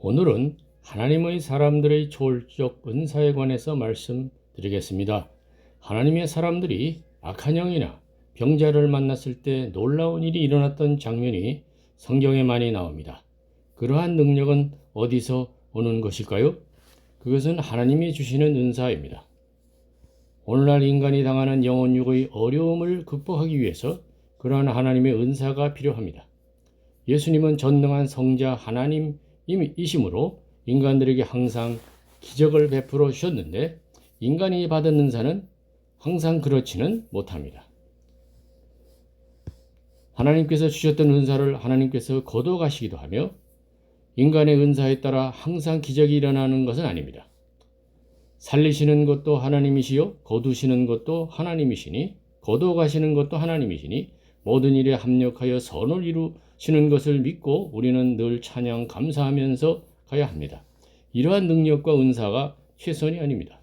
오늘은 하나님의 사람들의 초월적 은사에 관해서 말씀드리겠습니다. 하나님의 사람들이 악한 영이나 병자를 만났을 때 놀라운 일이 일어났던 장면이 성경에 많이 나옵니다. 그러한 능력은 어디서 오는 것일까요? 그것은 하나님이 주시는 은사입니다. 오늘날 인간이 당하는 영혼육의 어려움을 극복하기 위해서 그러한 하나님의 은사가 필요합니다. 예수님은 전능한 성자 하나님이시므로 인간들에게 항상 기적을 베풀어 주셨는데 인간이 받은 은사는 항상 그렇지는 못합니다. 하나님께서 주셨던 은사를 하나님께서 거둬가시기도 하며 인간의 은사에 따라 항상 기적이 일어나는 것은 아닙니다. 살리시는 것도 하나님이시요 거두시는 것도 하나님이시니 거둬가시는 것도 하나님이시니 모든 일에 합력하여 선을 이루시는 것을 믿고 우리는 늘 찬양 감사하면서 가야 합니다. 이러한 능력과 은사가 최선이 아닙니다.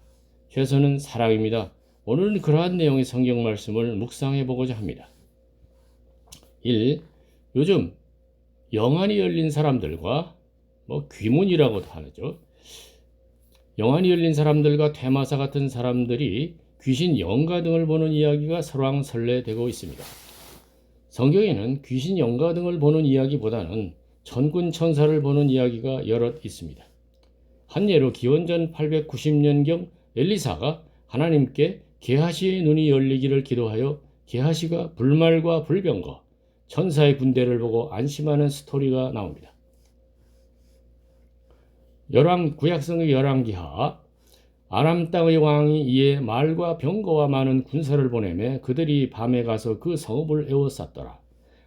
최선은 사랑입니다. 오늘은 그러한 내용의 성경 말씀을 묵상해 보고자 합니다. 1. 요즘 영안이 열린 사람들과 귀문이라고도 하죠. 영안이 열린 사람들과 퇴마사 같은 사람들이 귀신 영가 등을 보는 이야기가 설왕설래되고 있습니다. 성경에는 귀신 영가 등을 보는 이야기보다는 천군 천사를 보는 이야기가 여럿 있습니다. 한 예로 기원전 890년경 엘리사가 하나님께 게하시의 눈이 열리기를 기도하여 게하시가 불말과 불병거, 천사의 군대를 보고 안심하는 스토리가 나옵니다. 구약성의 열왕기하 아람 땅의 왕이 이에 말과 병거와 많은 군사를 보내매 그들이 밤에 가서 그 성읍을 에워쌌더라.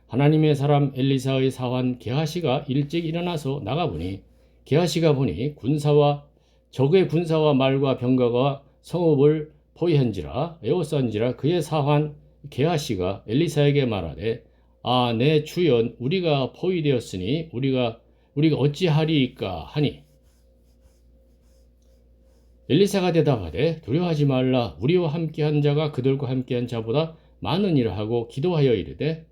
하나님의 사람 엘리사의 사환 게하시가 일찍 일어나서 나가보니 게하시가 보니 적의 군사와 말과 병거가 성읍을 포위한지라 에워싼지라 그의 사환 게하시가 엘리사에게 말하되 내 주여 우리가 포위되었으니 우리가 어찌하리이까 하니 엘리사가 대답하되 두려워하지 말라. 우리와 함께한 자가 그들과 함께한 자보다 많으니라 하고 기도하여 이르되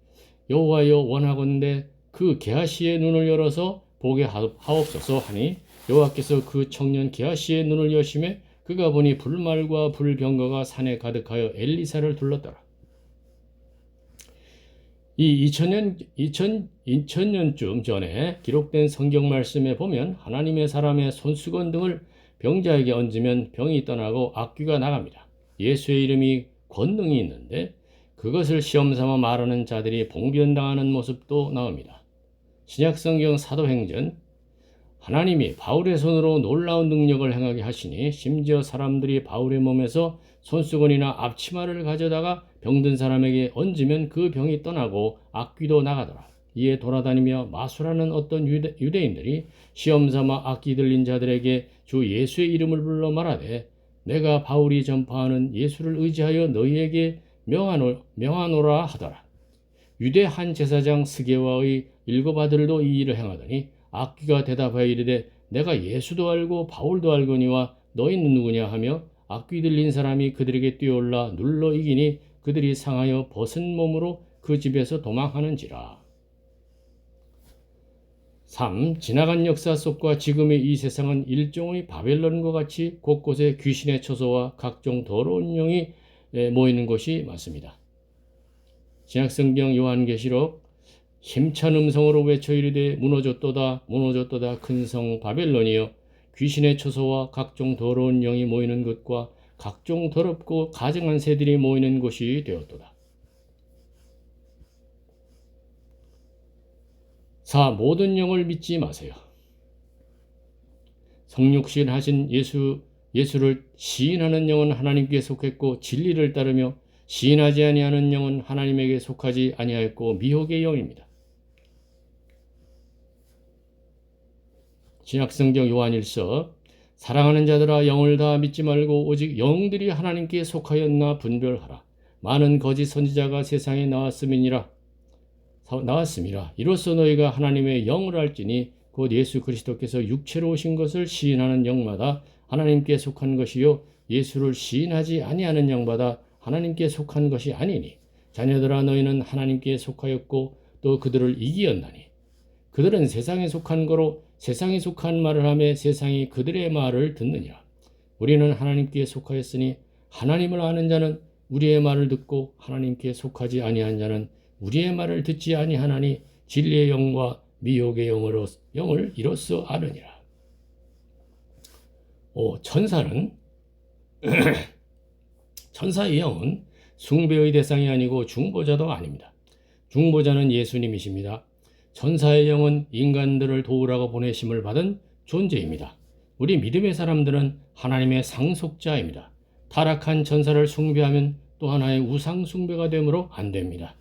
여호와여 원하건대 그 게하시의 눈을 열어서 보게 하옵소서 하니 여호와께서 그 청년 게하시의 눈을 여심해 그가 보니 불말과 불병거가 산에 가득하여 엘리사를 둘렀더라. 이 2000년쯤 전에 기록된 성경 말씀에 보면 하나님의 사람의 손수건 등을 병자에게 얹으면 병이 떠나고 악귀가 나갑니다. 예수의 이름이 권능이 있는데 그것을 시험삼아 말하는 자들이 봉변당하는 모습도 나옵니다. 신약성경 사도행전 하나님이 바울의 손으로 놀라운 능력을 행하게 하시니 심지어 사람들이 바울의 몸에서 손수건이나 앞치마를 가져다가 병든 사람에게 얹으면 그 병이 떠나고 악귀도 나가더라. 이에 돌아다니며 마술하는 어떤 유대인들이 시험삼아 악기 들린 자들에게 주 예수의 이름을 불러 말하되 내가 바울이 전파하는 예수를 의지하여 너희에게 명하노라 하더라. 유대 한 제사장 스게와의 7 아들도 이 일을 행하더니 악귀가 대답하여 이르되 내가 예수도 알고 바울도 알거니와 너희는 누구냐 하며 악귀 들린 사람이 그들에게 뛰어올라 눌러 이기니 그들이 상하여 벗은 몸으로 그 집에서 도망하는지라. 3. 지나간 역사 속과 지금의 이 세상은 일종의 바벨론과 같이 곳곳에 귀신의 처소와 각종 더러운 영이 모이는 곳이 많습니다. 신약성경 요한계시록 힘찬 음성으로 외쳐 이르되 무너졌도다 무너졌도다 큰 성 바벨론이여 귀신의 처소와 각종 더러운 영이 모이는 곳과 각종 더럽고 가증한 새들이 모이는 곳이 되었도다. 4. 모든 영을 믿지 마세요. 성육신 하신 예수를 시인하는 영은 하나님께 속했고 진리를 따르며 시인하지 아니하는 영은 하나님에게 속하지 아니하였고 미혹의 영입니다. 신약성경 요한일서 사랑하는 자들아 영을 다 믿지 말고 오직 영들이 하나님께 속하였나 분별하라. 많은 거짓 선지자가 세상에 나왔음이라 이로써 너희가 하나님의 영을 알지니 곧 예수 그리스도께서 육체로 오신 것을 시인하는 영마다 하나님께 속한 것이요 예수를 시인하지 아니하는 영마다 하나님께 속한 것이 아니니 자녀들아 너희는 하나님께 속하였고 또 그들을 이기었나니 그들은 세상에 속한 거로 세상에 속한 말을 하며 세상이 그들의 말을 듣느니라. 우리는 하나님께 속하였으니 하나님을 아는 자는 우리의 말을 듣고 하나님께 속하지 아니한 자는 우리의 말을 듣지 아니하나니 진리의 영과 미혹의 영을 이로써 아느니라. 천사의 영은 숭배의 대상이 아니고 중보자도 아닙니다. 중보자는 예수님이십니다. 천사의 영은 인간들을 도우라고 보내심을 받은 존재입니다. 우리 믿음의 사람들은 하나님의 상속자입니다. 타락한 천사를 숭배하면 또 하나의 우상 숭배가 되므로 안 됩니다.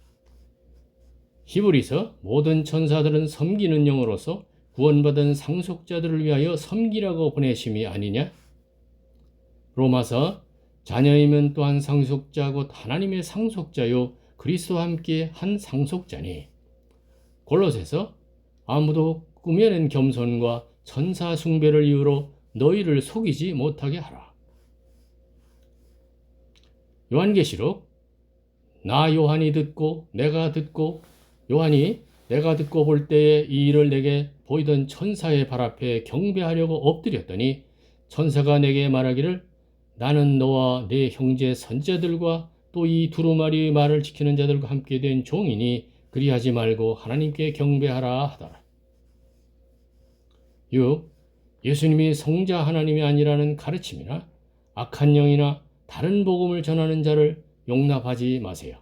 히브리서 모든 천사들은 섬기는 영으로서 구원받은 상속자들을 위하여 섬기라고 보내심이 아니냐? 로마서 자녀이면 또한 상속자 곧 하나님의 상속자요 그리스도와 함께 한 상속자니. 골로새서 아무도 꾸며낸 겸손과 천사 숭배를 이유로 너희를 속이지 못하게 하라. 요한계시록 나 요한이 듣고 내가 듣고 요한이 내가 듣고 볼 때에 이 일을 내게 보이던 천사의 발 앞에 경배하려고 엎드렸더니 천사가 내게 말하기를 나는 너와 네 형제 선지자들과 또 이 두루마리 말을 지키는 자들과 함께 된 종이니 그리하지 말고 하나님께 경배하라 하더라. 6. 예수님이 성자 하나님이 아니라는 가르침이나 악한 영이나 다른 복음을 전하는 자를 용납하지 마세요.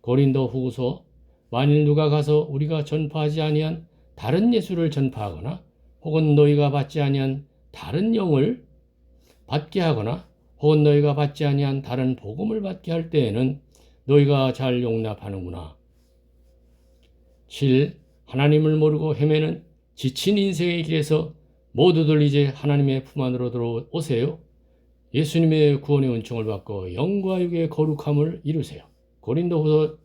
고린도 후서 만일 누가 가서 우리가 전파하지 아니한 다른 예수를 전파하거나 혹은 너희가 받지 아니한 다른 영을 받게 하거나 혹은 너희가 받지 아니한 다른 복음을 받게 할 때에는 너희가 잘 용납하는구나. 7. 하나님을 모르고 헤매는 지친 인생의 길에서 모두들 이제 하나님의 품 안으로 들어오세요. 예수님의 구원의 은총을 받고 영과 육의 거룩함을 이루세요. 고린도후서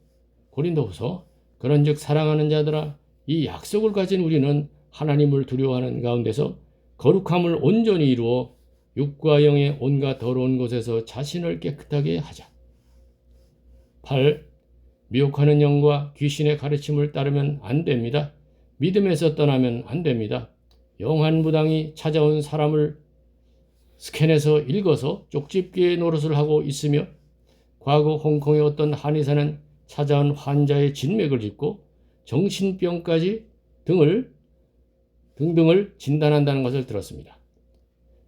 그런즉 사랑하는 자들아 이 약속을 가진 우리는 하나님을 두려워하는 가운데서 거룩함을 온전히 이루어 육과 영의 온갖 더러운 곳에서 자신을 깨끗하게 하자. 8. 미혹하는 영과 귀신의 가르침을 따르면 안 됩니다. 믿음에서 떠나면 안 됩니다. 영한 무당이 찾아온 사람을 스캔해서 읽어서 쪽집게 노릇을 하고 있으며 과거 홍콩의 어떤 한의사는 찾아온 환자의 진맥을 짚고 정신병까지 등등을 진단한다는 것을 들었습니다.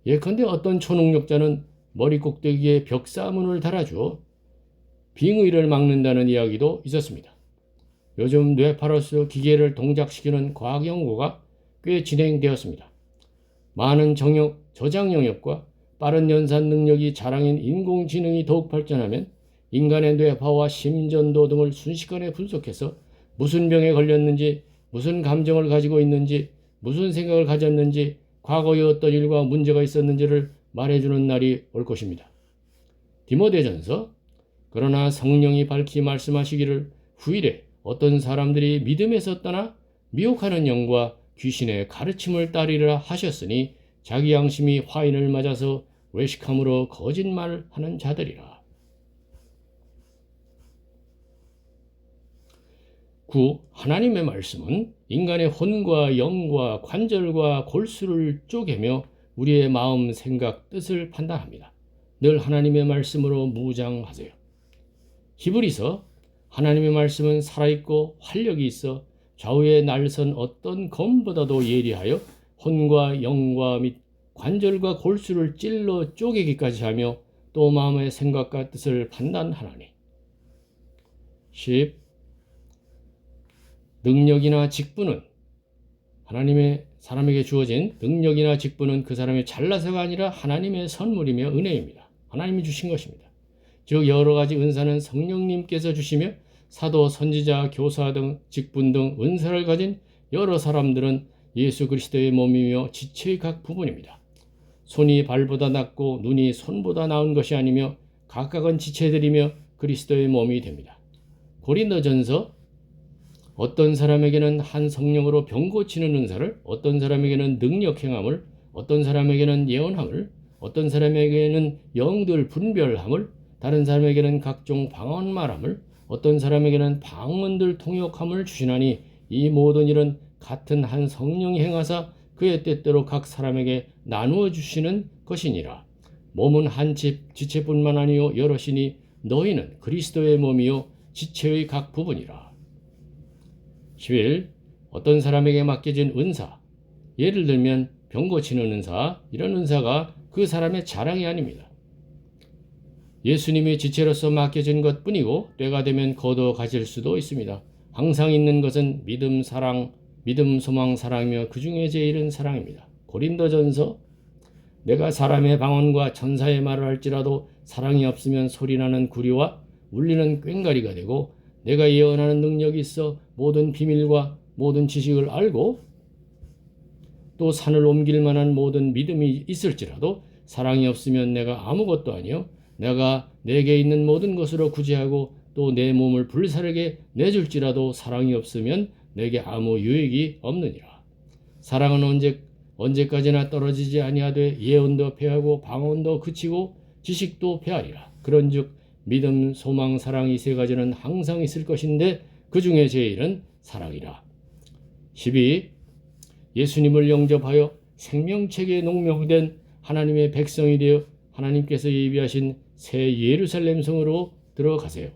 예컨대 어떤 초능력자는 머리 꼭대기에 벽사문을 달아주어 빙의를 막는다는 이야기도 있었습니다. 요즘 뇌파로스 기계를 동작시키는 과학 연구가 꽤 진행되었습니다. 많은 저장 영역과 빠른 연산 능력이 자랑인 인공지능이 더욱 발전하면 인간의 뇌파와 심전도 등을 순식간에 분석해서 무슨 병에 걸렸는지, 무슨 감정을 가지고 있는지, 무슨 생각을 가졌는지, 과거에 어떤 일과 문제가 있었는지를 말해주는 날이 올 것입니다. 디모데전서 그러나 성령이 밝히 말씀하시기를 후일에 어떤 사람들이 믿음에서 떠나 미혹하는 영과 귀신의 가르침을 따르리라 하셨으니 자기 양심이 화인을 맞아서 외식함으로 거짓말하는 자들이라. 9. 하나님의 말씀은 인간의 혼과 영과 관절과 골수를 쪼개며 우리의 마음, 생각, 뜻을 판단합니다. 늘 하나님의 말씀으로 무장하세요. 히브리서 하나님의 말씀은 살아있고 활력이 있어 좌우에 날선 어떤 검보다도 예리하여 혼과 영과 및 관절과 골수를 찔러 쪼개기까지 하며 또 마음의 생각과 뜻을 판단하나니. 10. 능력이나 직분은 하나님의 사람에게 주어진 능력이나 직분은 그 사람이 잘나서가 아니라 하나님의 선물이며 은혜입니다. 하나님이 주신 것입니다. 즉 여러 가지 은사는 성령님께서 주시며 사도, 선지자, 교사 등 직분 등 은사를 가진 여러 사람들은 예수 그리스도의 몸이며 지체의 각 부분입니다. 손이 발보다 낫고 눈이 손보다 나은 것이 아니며 각각은 지체들이며 그리스도의 몸이 됩니다. 고린도전서 어떤 사람에게는 한 성령으로 병 고치는 은사를, 어떤 사람에게는 능력 행함을, 어떤 사람에게는 예언함을, 어떤 사람에게는 영들 분별함을, 다른 사람에게는 각종 방언 말함을, 어떤 사람에게는 방언들 통역함을 주시나니 이 모든 일은 같은 한 성령이 행하사 그의 때때로 각 사람에게 나누어 주시는 것이니라. 몸은 한 지체뿐만 아니요 여럿이니 너희는 그리스도의 몸이요 지체의 각 부분이라. 11. 어떤 사람에게 맡겨진 은사, 예를 들면 병 고치는 은사, 이런 은사가 그 사람의 자랑이 아닙니다. 예수님의 지체로서 맡겨진 것뿐이고 때가 되면 거두어 가실 수도 있습니다. 항상 있는 것은 믿음, 사랑, 믿음, 소망, 사랑이며 그 중에 제일은 사랑입니다. 고린도전서 내가 사람의 방언과 천사의 말을 할지라도 사랑이 없으면 소리나는 구리와 울리는 꽹과리가 되고 내가 예언하는 능력이 있어 모든 비밀과 모든 지식을 알고 또 산을 옮길 만한 모든 믿음이 있을지라도 사랑이 없으면 내가 아무것도 아니요 내가 내게 있는 모든 것으로 구제하고 또 내 몸을 불사르게 내줄지라도 사랑이 없으면 내게 아무 유익이 없느니라. 사랑은 언제까지나 떨어지지 아니하되 예언도 패하고 방언도 그치고 지식도 패하리라. 그런즉 믿음, 소망, 사랑 이 세 가지는 항상 있을 것인데 그 중에 제일은 사랑이라. 12. 예수님을 영접하여 생명책에 농명된 하나님의 백성이 되어 하나님께서 예비하신 새 예루살렘 성으로 들어가세요.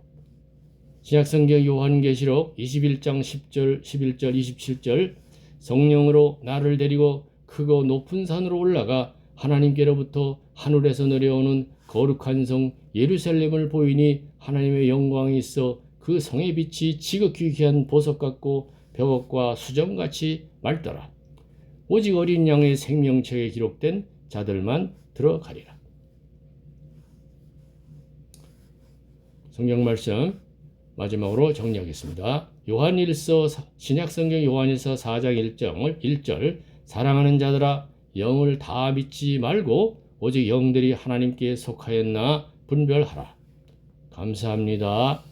신약성경 요한계시록 21장 10절, 11절, 27절 성령으로 나를 데리고 크고 높은 산으로 올라가 하나님께로부터 하늘에서 내려오는 거룩한 성 예루살렘을 보이니 하나님의 영광이 있어 그 성의 빛이 지극히 귀한 보석 같고 벽옥과 수정같이 맑더라. 오직 어린 양의 생명책에 기록된 자들만 들어가리라. 성경 말씀 마지막으로 정리하겠습니다. 요한일서 신약성경 요한일서 4장 1절 사랑하는 자들아 영을 다 믿지 말고 오직 영들이 하나님께 속하였나 분별하라. 감사합니다.